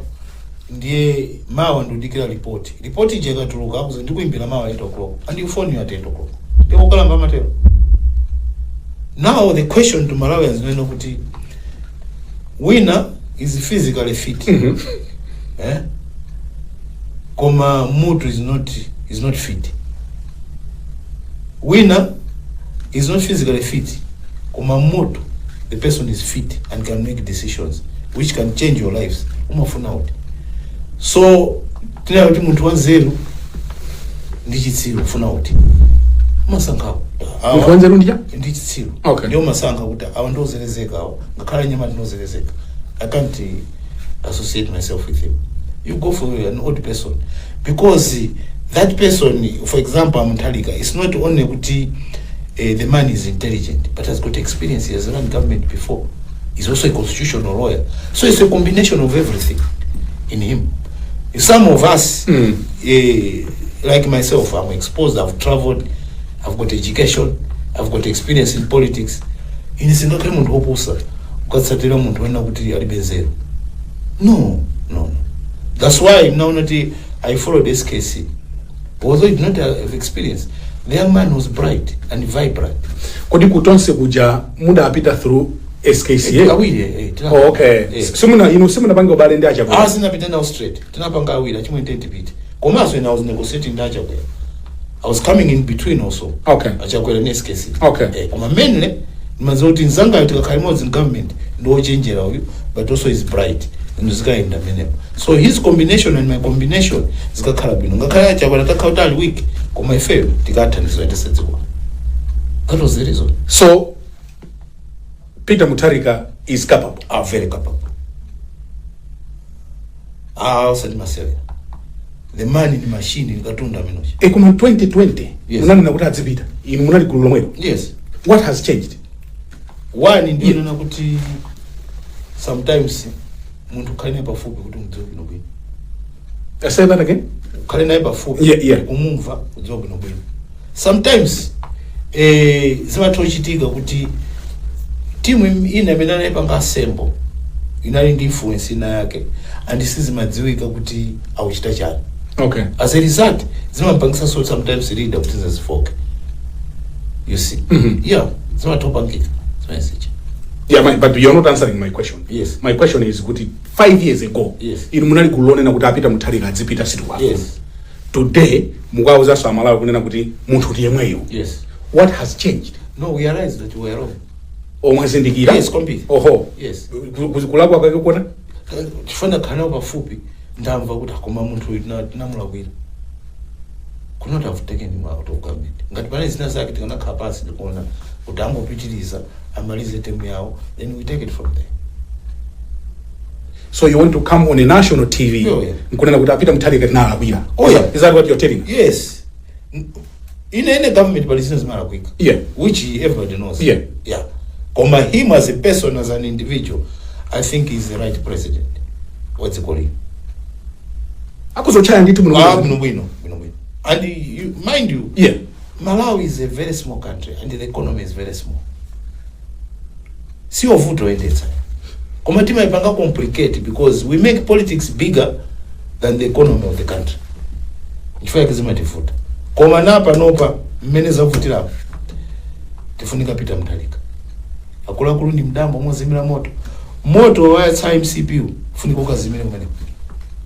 Ndiye mawa ndudikira report. Report ijega tuluka akuze ndikuimbira mawa 8 o'clock. And you phone you at 8 o'clock. Ndikokala mbamatero. Now the question to Malawians neno kuti winner is physically fit. Koma mutu is not fit. Winner is not physically fit. Koma mutu, the person is fit and can make decisions which can change your lives. Umafuna out. So tina kuti muntu wanzeru ndi chitsiru funa out. Masankha. Muntu wanzeru ndi ndi chitsiru. Okay. Ndio masankha kuti awa ndozelezeka awa. Ngakhala nyama ndinozelezeka. I can't associate myself with him. You go for an old person because that person, for example, Mutharika, it's not only kuti the man is intelligent, but has got experience. He has run government before. He's also a constitutional lawyer. So it's a combination of everything in him. Some of us, like myself, I'm exposed, I've traveled, I've got education, I've got experience in politics. Inisingakale muntu oposa ukatsatira muntu wena kuti ali bezero. No. That's why now I follow this case. Although he did not have experience, the young man was bright and vibrant. Kodi kutonse kuja muda apita through SKCA. Oh, okay. Simuna bango bale ndi acha. Sina pita now straight. Tinapanga awira chimwe intend pita. Komanso when I was negotiating ndacha kwa. I was coming in between also. Okay. Acha kwa SKCA. Okay. Koma mainly mazoti nzanga tikakhalimozi in government ndo chenjera uyu, but also is bright. So his combination and my combination is gakhala bino. Ngakhala chakwana takhautali week koma ife tikathandizo etesedzwa. That was the reason. So Peter Mutharika is capable. Very capable. Said myself. The man in the machine in Katunda Minoshi. Kuma 2020. Yes. Munani nakuta adzipita. Munali gulu lomwelo. Yes. What has changed? One in the nakuti sometimes muntu kane pafupi kuti mudzoke nobwino. Say that again? Kale naye pafupi. Yeah. Kumumva udzoke nobwino. Sometimes zimathochitika kuti timu ina imene naye panga assemble inali ndi influence ina yake and sizimadziwika kuti auchita chani. Okay. As a result, zimapangisa so sometimes leader kuti zazifoke. You see? Yeah, zimatopangika. Message. Yeah, but you're not answering my question. Yes. My question is kuti 5 years ago. Yes. Inu munali kulonena kuti apita Mutharika adzipita situ kwa. Yes. Today mukauza so amalawi kunena kuti munthu ndi yemweyo. Yes. What has changed? No, we realized that we were wrong. Omwazindikira? Yes, complete. Oho. Yes. Kuzikulakwa kwake kuona? Tifuna khana pafupi ndamva kuti akoma munthu tinamulakwira. Could not have taken him out of government. Ngati pane zina zake tikana kapasi ndikuona kuti ambopitiriza amalize temu yawo, then we take it from there. So you want to come on a national TV? Oh, yeah. Nkunena kuti apita Mutharika tinalakwira. Oh, yeah. Is that what you're telling? Yes. In any government, but it's not quick. Yeah. Which everybody knows. Yeah. Yeah. Koma him as a person, as an individual, I think he's the right president. What's it called? Akuzochaya nditu Bwino. And mind you, yeah, Malawi is a very small country and the economy is very small. See ovuto endetsa. Koma tima ipanga complicate because we make politics bigger than the economy of the country. Chifukwa kizima tifuta. Koma napa nopa mmene zavutira. Tifunika Peter Mutharika. Akulu ndi mdambo mwazimira moto. Moto wa time CPU funika ukazimira mmene.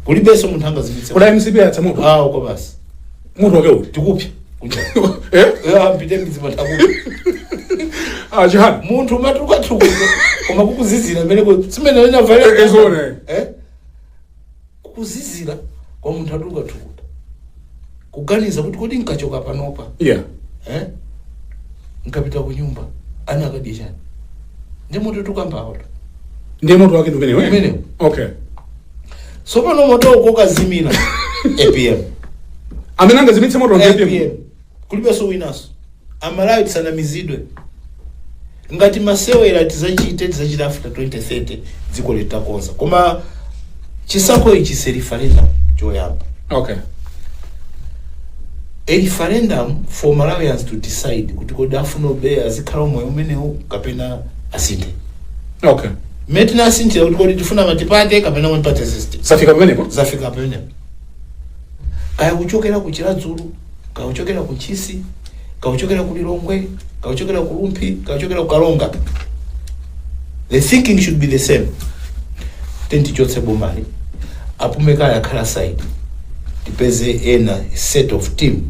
Kulibeso munthu angazimitse. Kula MCP yatsa moto. Uko basi. Munthu wake uti Tikupya. Kunja. Mpite mizima takupa. Chihana. Munthu matuka koma kukuzizira mmene ko simene nena vale ezone. Kukuzizira kwa munthu atuka. Kuganiza kuti kodi nkachoka panopa. Yeah. Nkapita ku nyumba ana akadishana. Ndiye moto tukamba awo. Ndiye moto wake ndumene wewe. Umene. Okay. So pano moto uko kazimira. APM. Amenanga zimitse moto wa APM. Kulibe so winaso. Amalawi tisana mizidwe. Ngati masewera tizachita after 2030 dziko litakonza. Koma chisako ichi se referendum choyamba. Okay. A referendum for Malawians to decide kuti kodi afuna obey azikhala moyo umenewu kapena asinte. Okay. Metina asinte kuti kodi tifuna matipate kapena one party system. Zafika pamenepo? Zafika pamenepo. Kaya kuchokera ku Chiradzulu, kaya kuchokera ku Chisi, kaya kuchokera ku Lilongwe, kaya kuchokera ku Lumpi, kaya kuchokera ku Kalonga. The thinking should be the same. tenti chotse bomali apumeka yakhala side tipeze ena set of team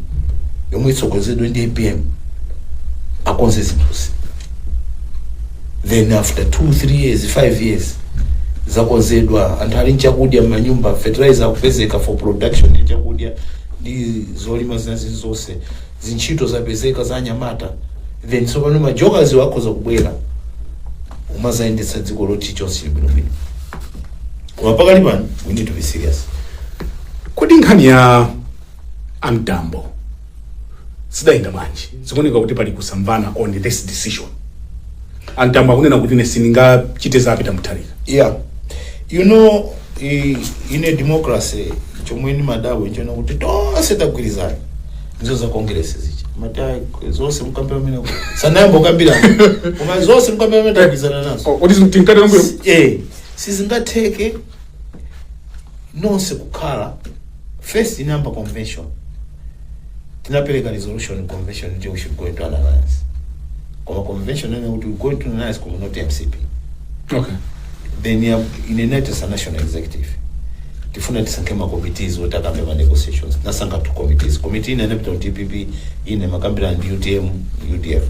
yomwe itsogozedwe ndi APM akonze zinthuzi. Then after 2-3 years 5 years zakonzedwa anthu ali nchakudya m'manyumba, fertilizer akupezeka for production ya chakudya ndi zolima zonse, zintchito zapezeka za anyamata, then so pano majokazi wakhoza kubwera umazayendetsa dziko loti chonse bwinobwino. Koma pakali pano we need to be serious. Kodi nkhani ya amtambo sidayenda bwanji zikuoneka kuti pali kusamvana on this decision. Amtambo akunena kuti ine sindingachite zapita mutharika. Yeah, you know, in a democracy chomwe ni madawu nchona kuti tonse tagwirizana nzo za congress zichi mata zonse mkambe amene sanayambo kambirana koma zonse mkambe amene tagwirizana nazo. What is mtinkade nomwe? Sizingatheke nonse kukhala first number convention tinapeleka resolution convention nje we should go into an alliance. Koma convention nene we go into an alliance koma not MCP. Okay. Then in a net as a national executive tifuna tisankema committees wotakambe ma negotiations nasanga two committees, committee ina nepto TPP ine makambira and UTM UDF.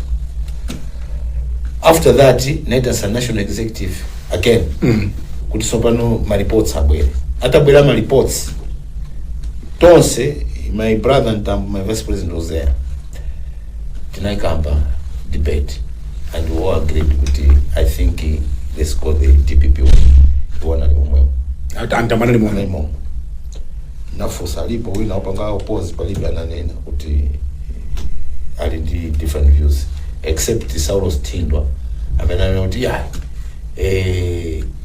After that net as a national executive again kuti sopano ma reports abwere atabwera ma reports tonse. My brother and my vice president was there. Tinaikamba debate and we all agreed with I think let's call the DPP one and one. Antamana ni mwana. Na force alipo we na upanga oppose palibi ananena kuti ali ndi different views except Saulos Tindwa amenana kuti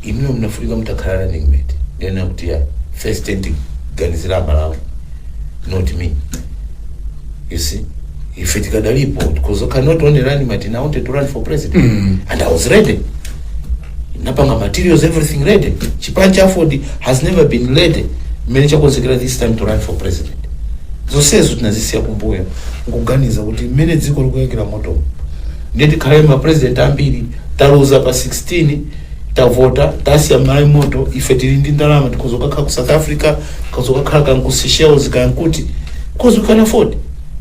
imwe mnafurika mtakhala running mate then kuti first tent ganizira malawi. Not me. You see, if it got a report, because I cannot only run my team, I wanted to run for president, and I was ready. Napanga materials, everything ready. Chipancha Aford has never been ready. Manager consider this time to run for president. So says utnazisia kumbuya, kuganiza kuti mene dziko likuyengira moto. Ndeti khalema president ambiri, taluza pa 16, tavota, tasiya mali moto, ifetiri ndi ndalama tikuzoka ku South Africa, kuzoka khala ku Seychelles kankuti, because we can afford.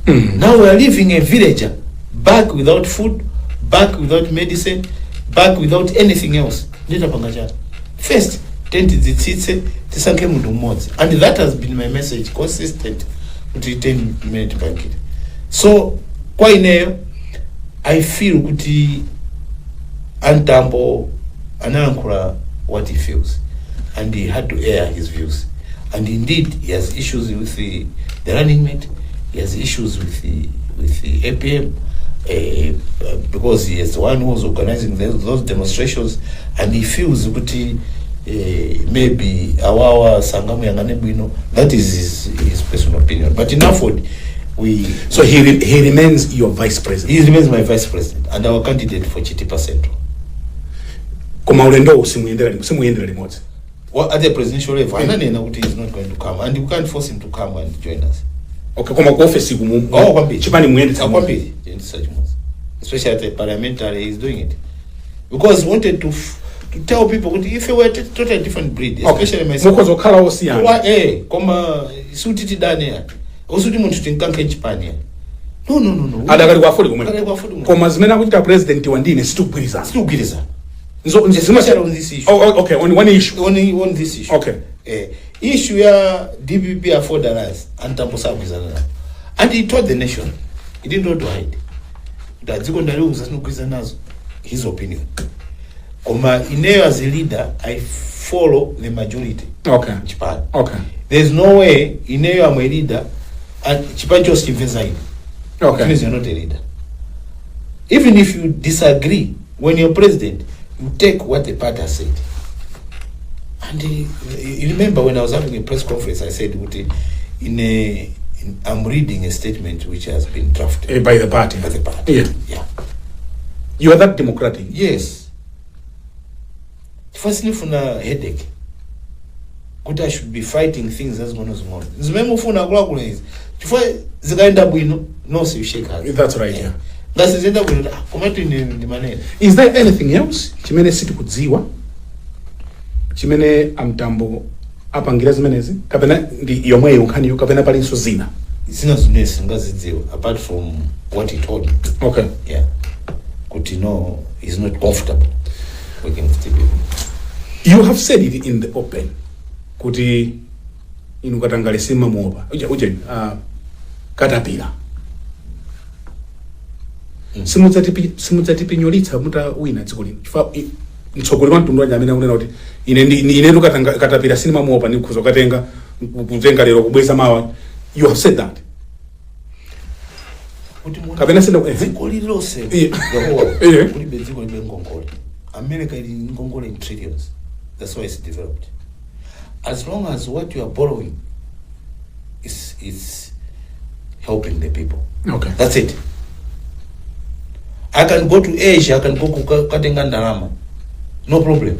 Now we are living a villager, back without food, back without medicine, back without anything else. Ndeta pangachana. First, tenti dzitsitse tisanke mundu mmodzi. And that has been my message consistent kuti 10 minute bankit. So kwa ineyo I feel kuti Antambo anankula what he feels and he had to air his views, and indeed he has issues with the running mate, he has issues with the APM because he is the one who was organizing those demonstrations, and he feels that maybe awawa sangamu yangane bwino. That is his personal opinion, but in Aford so he remains your vice president. He remains my vice president and our candidate for Chitipa Central. Koma ulendo usimuyendera limodzi. Well, at the presidential level, he is not going to come, and you can't force him to come and join us. Okay, koma ku office chipani muyende especially at the parliamentary, he is doing it because he wanted to tell people if you were totally different breed, especially myself. Mukozo kala osiyana. Koma sutiti dane osuti muntu tinkanke chipani. No. Adakali kwa Aford. Koma zimena kuti president wandine situgwiriza. So, on this issue. Okay, on one issue. On this issue. Okay. Issue ya DPP Aford alliance and Tamposa Gwizana. And he told the nation, he didn't know to hide, that Zikondari was not his opinion. Koma Ineo as a leader, I follow the majority. Okay. Japan. Okay. There's no way Ineo am a leader and Japan just invests. Okay. Because you're not a leader. Even if you disagree, when you're president, you take what the party has said. And you remember when I was having a press conference, I said, I'm reading a statement which has been drafted by the party. By the party. Yeah. You are that democratic? Yes. Firstly, for a headache. Good, I should be fighting things as one as one. No, so you shake hands. That's right, yeah. Is there anything else chimene sitikudziwa chimene amtambo apangira zimenezi kapena ndi yomweyo nkhaniyo kapena palinso zina zimene ngazidziwa apart from what he told me. Okay. Yeah. Kuti no, he's not comfortable working with the people. You have said it in the open kuti inu katangale sima muopa uje katapira simudzatipinyolitsa muta wina dziko lino chifukwa mtsogolero wa mtundu wanja amene akunena kuti ine katapira sinima muopa ndi kukhuza kutenga lero kubweza mawa. You have said that kapena sina dziko lilonse kulibe dziko libe ngongole. America ili ngongole in trillions. That's why it's developed. As long as what you are borrowing is helping the people. Okay. That's it. I can go to Asia, I can go Katenga Ndarama. No problem.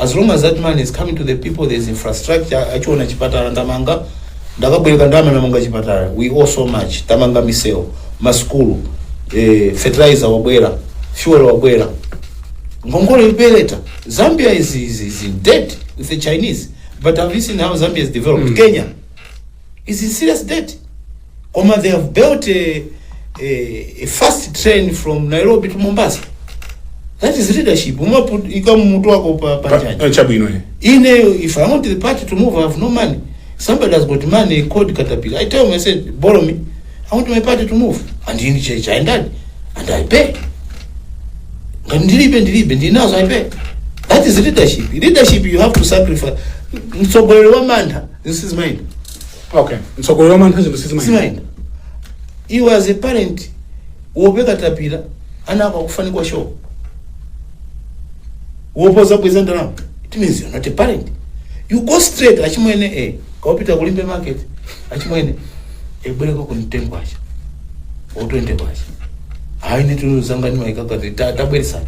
As long as that money is coming to the people, there's infrastructure. Achona chipatara ndamanga. Ndakabweka ndama namanga chipatara. We owe so much. Tamanga miseo, maskulu, fertilizer wabwera, fuel wabwera. Ngongole ibeleta. Zambia is in debt with the Chinese. But have you seen how Zambia is developed? Kenya is in serious debt. Koma, they have built a fast train from Nairobi to Mombasa. That is leadership. If I want the party to move, I have no money. Somebody has got money called Caterpillar. I tell him, I said, borrow me. I want my party to move. And in church, and I pay. And I pay. That is leadership. Leadership, you have to sacrifice. So, this is mine. Okay. So, this is mine. You as a parent, wobeka tapira, anaka kufani kwa show. Wopoza present around. It means you're not a parent. You go straight. Achimwene kaupita kulimbe market. Achimwene ebeleko kunitengo acha. Otwende kwacha. Haine tuluzangani maikakati tabwelisa.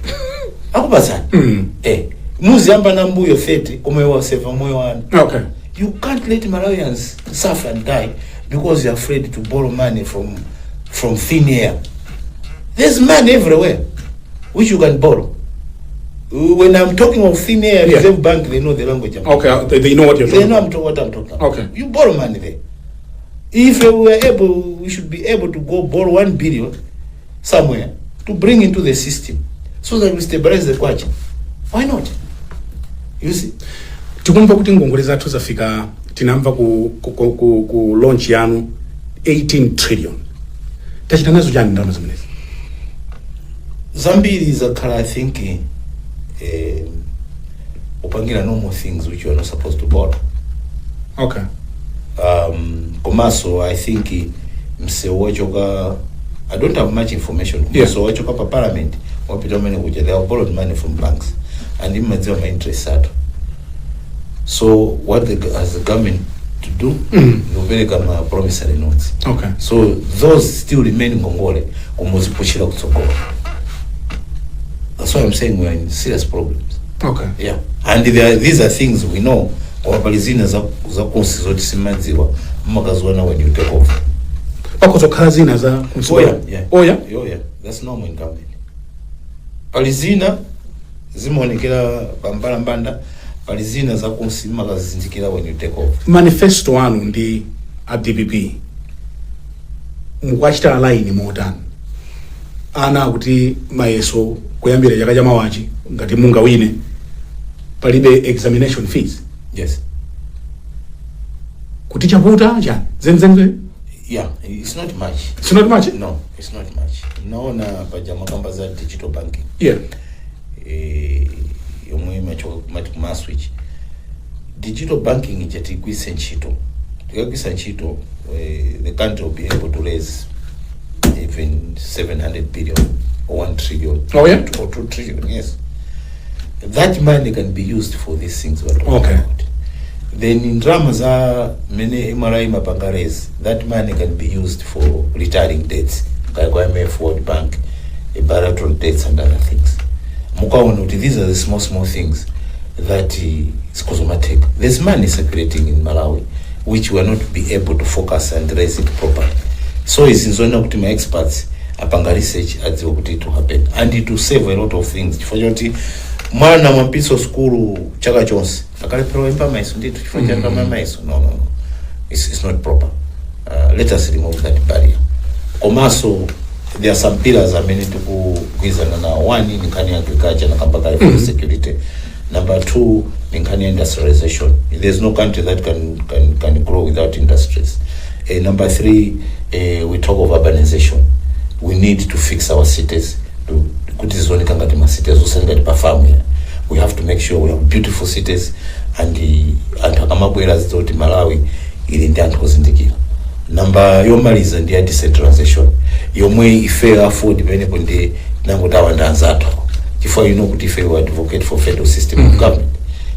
Akubasa. Muzi amba na mbuyo 30 kumewa seva moyo wana. Okay. You can't let Malawians suffer and die because you're afraid to borrow money from thin air. There's money everywhere which you can borrow. When I'm talking of thin air, Reserve Bank, they know the language. Okay, they know what you're talking about. They know what I'm talking about. Okay. You borrow money there. If we should be able to go borrow 1 billion somewhere to bring into the system so that we stabilize the kwacha. Why not? You see? Tikumva kuti ngongole zathu zafika tinamva ku launch yanu 18 trillion. Tachita nazo jani ndalama zimenezi? Zambia is a color, I think, upangira normal things which you are not supposed to borrow. Okay. Komaso, I think, msewachoka, I don't have much information. So wachoka pa parliament, wapita mene kuja, they have borrowed money from banks, and in my interest sad. So what as the government to do, very promissory notes. Okay. So those still remain in Ngongole, kumuzipushira kutsogolo. That's why I'm saying we're in serious problems. Okay. Yeah. And these are things we know. Wapalizina za kunsi zoti simadziwa makaziona when you take over. Zokhalazina za kunsi. Oh yeah. That's normal in government. Palizina zimonekera pambala mbanda. Palizina za kunsi makazindikira when you take over. Manifesto wanu ndi DPP. Mukwachita line motani. Ana kuti mayeso kuyambira chaka cha mawachi ngati munga wine palibe examination fees. Yes. Kuti chaputa cha zenzenze. Yeah, it's not much. It's not much? No, it's not much. Naona pajama kamba za digital banking. Yeah. Yomwe macho switch. Digital banking ijati kwisa nchito. Tukakwisa nchito, the country will be able to raise even 700 billion or 1 trillion. Oh yeah? Or 2 trillion, yes. That money can be used for these things we're talking about. Then in Ramaza, many MRI mapangares, that money can be used for retiring debts. Aford Bank, bilateral debts and other things. These are the small things that is cosmetic. There's money circulating in Malawi, which we are not be able to focus and raise it properly. So it's in zone of my experts, apanga research at the to happen. And it will save a lot of things. For mwana mwampiso skulu chaka chonse akalephera imba maiso ndithu chifukwa cha maiso no it's not proper. Let us remove that barrier. Komaso there are some pillars amene tikugwizana nawo. One ni nkhani ya agriculture na kambaka food security. Number 2 ni nkhani ya industrialization. There's no country that can grow without industries. Number 3 we talk of urbanization. We need to fix our cities to kutizoni kangati ma cities usengati perform. We have to make sure we have beautiful cities and akamabwera zoti Malawi ili ndi anthu ozindikira. Number yomaliza ndi ya decentralization. Yomwe ife Aford penepo ndi nangotawa ndanzathu. Chifukwa kuti ife we advocate for federal system of government.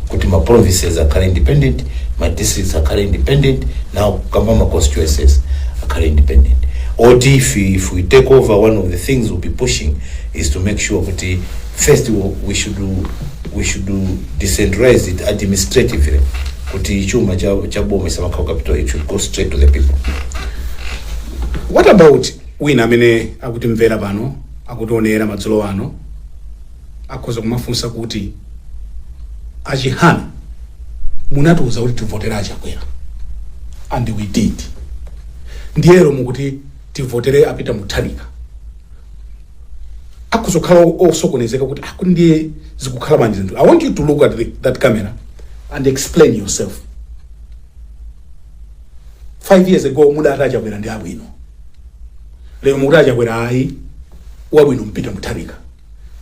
Kuti ma provinces are independent, my districts are independent, now kamba ma constituencies are independent. Or if we take over, one of the things we'll be pushing is to make sure that first we should do decentralize it administratively. Kuti chuma cha boma sama capital, it should go straight to the people. What about wina amene akutimvera pano akutionera madzulo ano akhoza kumafunsa kuti Chihana munatuza kuti tivotera achakwera and we did. Ndiyero mukuti tivotere apita mutharika akuzokhala osokonezeka kuti ndiye zikukhala manje zinthu. I want you to look at that camera and explain yourself. 5 years ago mudata achakwera ndi abwino, lero mukuti achakwera ayi wabwino mpita mutharika.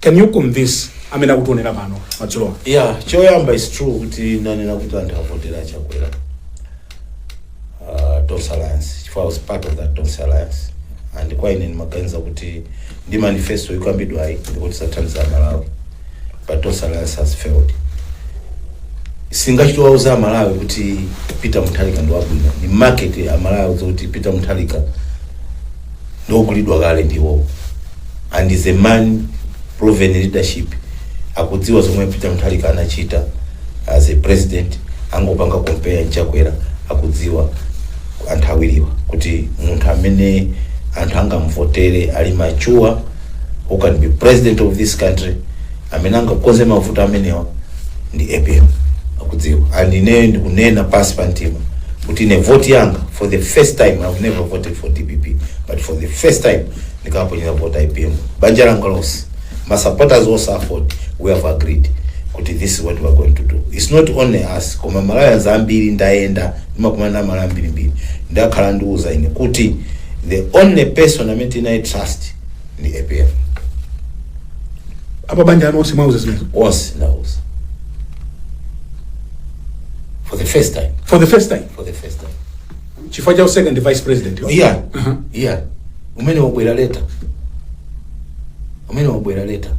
Can you convince amene akutionera pano madzulo? Yeah, choyamba is true kuti nanena kuti anthu avotera achakwera. Tons Alliance. If I was part of that Tons Alliance, and kwa ine makanza kuti ndi manifesto ikambidwa ayi kuti satanza Malawi, but Tons Alliance has failed. Singachitwauza Malawi kuti Peter Mutharika ndo abwino. Ni market ya Malawi kuti Peter Mutharika ndo kulidwa kale ndiwo, and is a man proven leadership. Akudziwa zomwe Peter Mutharika anachita as a president, angopanga compare nchakwera akudziwa anthu awiriwa kuti munthu amene anthu angamvotere ali mature, who can be president of this country, amene angakonze mavuto amenewa ndi APM akudziwa. And ine ndikunena pasi pa mtima kuti ine vote yanga for the first time, I've never voted for DPP, but for the first time ndikaponyera vote APM. Banja langa lonse, my supporters also Aford, we have agreed kuti this is what we are going to do. It's not only us, koma Malawi zambiri ndaenda ndimakumana Malawi mbiri ndakhala ndiuza ine kuti the only person I trust ni APM. Apa banja anonse mauza zimezo once knows for the first time. Chifukwa cha second vice president. Yeah. Umene wabwera leta.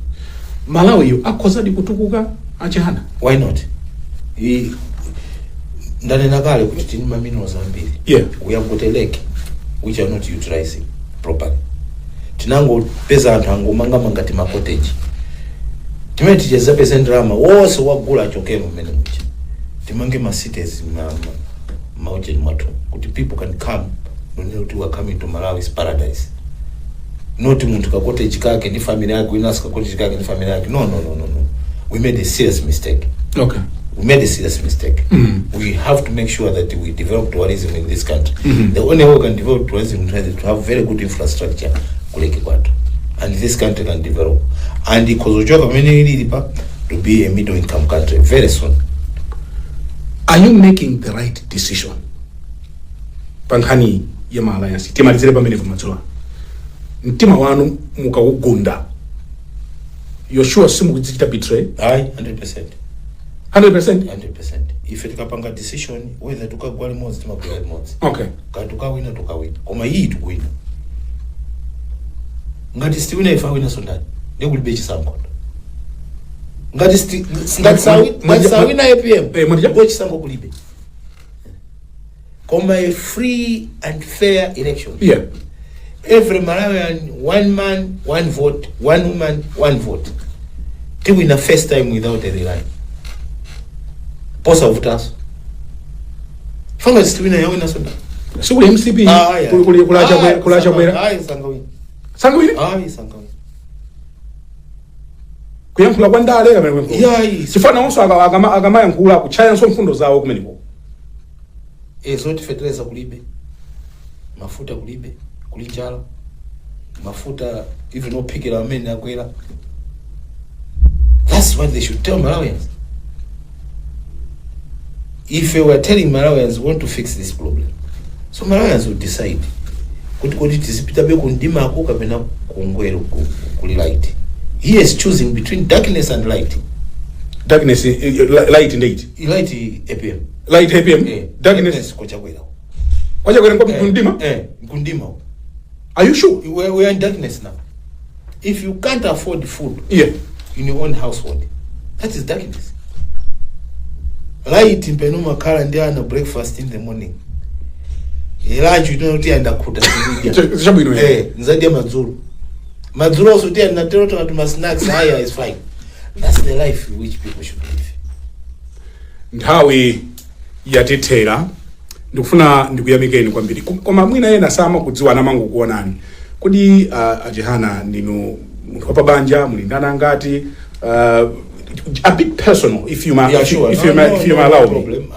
Malawi yo akhoza kutukuka Chihana. Why not? Ndanena kale kuti tini minerals ambiri. Yeah. We have got a lake which are not utilizing properly. Tinango pesa anthu angomanga mangati ma cottage. Timene ticheza pesa ndrama wose wagula chokemo mmene mucha. Timange ma cities mauche mwatu kuti people can come, kuti we are coming to Malawi's paradise. Not muntu ka cottage kake ni family yake, inasa ka cottage kake ni family yake. No. We made a serious mistake. Okay. We made a serious mistake. We have to make sure that we develop tourism in this country. The only way we can develop tourism is to have very good infrastructure and this country can develop. And because to be a middle income country very soon. Are you making the right decision? Pankhani ya alliance timalizire pamene kumatsola. Mtima wanu mukawugunda. You're sure simu kuzichita betray? Aye, 100%. 100%? If tikapanga decision whether tukagwa limodzi timagwa limodzi. Okay. Tukawina. Koma hii tukuwina. Ngati stiwina ifa wina sondani. Ndekulibe chisankho. Ngati sawina APM. Ndekulibe chisankho kulibe. Koma a free and fair election. Yeah. Every Malawian, one man, one vote, one woman, one vote. Till we in the first time without a line. Posa voters. Fanga stiwina ya wina sonda. So we MCP kulacha kwera. Aye, Sangawini. Sangawini? Aye, Sangawini. kuyankhula kwa ndale kamene kwenkulu Yeah, chifana onso akamayankhula kuchayanso mfundo zawo kumeneko zoti fertilizer kulibe, mafuta kulibe, kulichala, mafuta even opikira amene akwera. That's what they should tell Malawians. If we were telling Malawians we want to fix this problem, so Malawians would decide kuti tizipita be kundima ako kapena kungwero kuli light. He is choosing between darkness and light. Darkness, light indeed. Light APM. Light APM. Darkness. Kochakwera. Kochakwera kwa kundima? Kundima. Are you sure? We are in darkness now. If you can't afford food, in your own household, that is darkness. Light in Penuma Kara and a breakfast in the morning. Lunch you don't and a kuta. Nzadia Mazuru. Mazuru also there and to my snacks higher is fine. That's the life which people should live. Nthawi yatithera ndikufuna ndikuyamikeni kwambiri koma mwina yena sama kudziwa namangu kuonani kodi Chihana ndinu munthu wa pabanja mulindana ngati a bit personal if you allow me.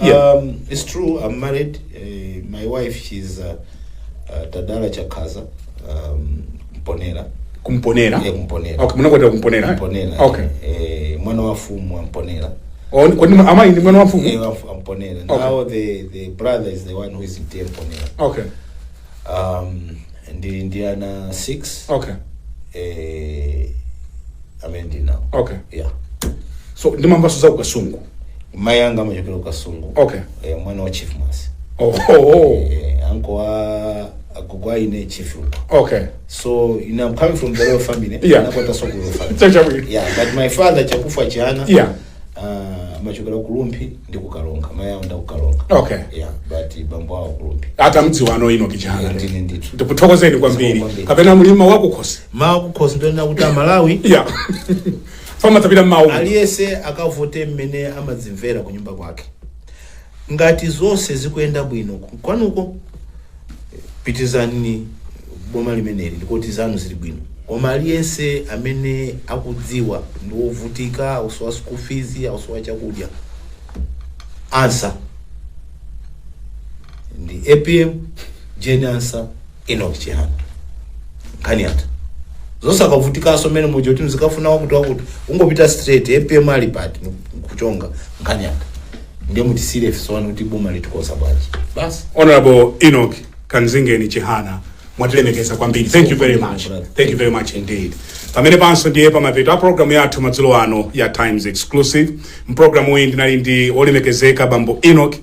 It's true, I'm married. My wife, she's Tadala Chakaza, Mponera. Kumponera? Yeah, Kumponera. Okay, munakwenda kumponera. Mponera. Okay. Mwana wa fumu Mponera. Oh, ama ni mwana wa fumu? Yeah, Mponera. Okay. Now the brother is the one who is in Mponera. Okay. And the Indiana 6. Okay. Amendi now. Okay. Yeah. So ndima mbaso za ukasungu. Mayanga majokero kasungu. Okay. Mwana wa chief mas. Uncle wa agogwa ine chief. Okay. So I'm coming from the royal family. Yeah. Yeah, but my father chakufa Chihana. Yeah. Machokera kulumpi ndi kukalonga. Maya unda kukalonga. Okay. Yeah, but bambo wa kulumpi. Ata mdziwano ino Chihana. Ndine nditu. Ndikuthokozeni kwambiri. Kapena mulima wakukhosi. Makukhosi ndo nakuta Malawi. Yeah. Fama tapita mawu. Aliyese akavote mmene amadzimvera ku nyumba kwake. Ngati zonse zikuenda bwino kwanuko pitizani boma limeneli ndikoti zanu zili bwino. Koma aliyese amene akudziwa ndiovutika ausowa school fees ausowa chakudya answer ndi APM Jane answer Enock Chihana kani ata zonse akavutika so mene mojo kuti zikafuna wakuti ungopita straight APM ali pati kuchonga kani ata ndiye muti serious so kuti boma litikosa bwaji basi. Honorable Enock Kanzingeni Chihana mwatilemekeza kwambiri. Thank you very much. Thank you very much indeed. Pamene panso ndiye pamapeto a program yathu madzulo ano ya Times Exclusive. Mprogramu iyi ndinali ndi olemekezeka bambo Enock